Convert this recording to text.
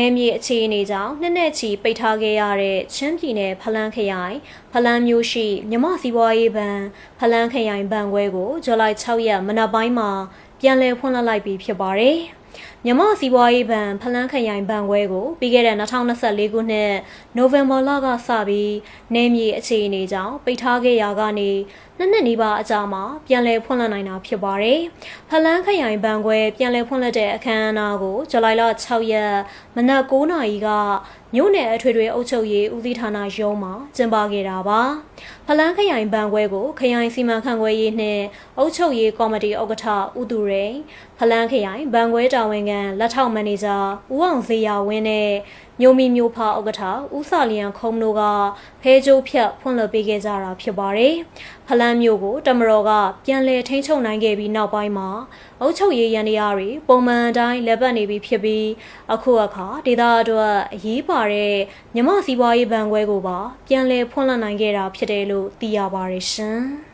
နယ်မြေအခြေအနေကြောင့်နှစ်ချီပိတ်ထားခဲ့ရတဲ့ချင်းပြည်နယ်ဖလန်းခရိုင်ဖလန်းမြို့ရှိမြမစီးပွားရေးဘဏ်ဖလန်းခရိုင်ဘဏ်ခွဲကိုဇူလိုင်6 ရက်မနက်ပိုင်းမှာပြန်လည်ဖွင့်လှစ်လိုက်ပြီးဖြစ်ပါတယ်။မြမစီးပွားရေးဘဏ်ဖလန်းခရိုင်ဘဏ်ခွဲကိုပြီးခဲ့တဲ့2024ခုနှစ်နိုဝင်ဘာလကစပြီးနယ်မြေအခြေအနေကြောင့်ပိတ်ထားခဲ့ရာကနေနှစ်နီးပါးအကြာမှာပြန်လည်ဖွင့်လှစ်နိုင်တာဖြစ်ပါတယ်။ဖလန်းခရိုင်ဘဏ်ခွဲပြန်လည်ဖွင့်လှစ်တဲ့အခမ်းအနားကိုဇူလိုင်လ6 ရက်မနက်9 နာရီကမြို့နယ်အထွေထွေအုပ်ချုပ်ရေးဦးစီးဌာနရုံးမှာကျင်းပခဲ့တာပါ။ဖလန်းခရိုင်ဘဏ်ခွဲကိုခရိုင်စီမံခန့်ခွဲရေးနှင့်အုပ်ချုပ်ရေးကော်မတီဥက္ကဋ္ဌဦးသူရိန်ဖလန်းခရိုင်ဘဏ်ခွဲတာဝန်ခံလက်ထောက်မန်နေဂျာဦးအောင်စေရဝင်းနဲ့မြို့မီမြို့ဖဥက္ကဋ္ဌဦးစာလျံခုံးတို့ကဖဲကျိုးဖြတ်ဖွင့်လှစ်ပေးခဲ့ကြတာဖြစ်ပါတယ်။ဖလန်းမြို့ကိုတမတော်ကပြန်လည်ထိန်းချုပ်နိုင်ခဲ့ပြီးနောက်ပိုင်းမှာအုပ်ချုပ်ရေးရန်တရားတွေပုံမှန်တိုင်းလက်ပတ်နေပြီးဖြစ်ပြီးအခုအခါဒေသအတွက်အရေးပါတဲ့မြမစီးပွားရေးဘဏ်ခွဲကိုပါပြန်လည်ဖွင့်လှစ်နိုင်ခဲ့တာဖြစ်တယ်လို့သိရပါတယ်ရှင်။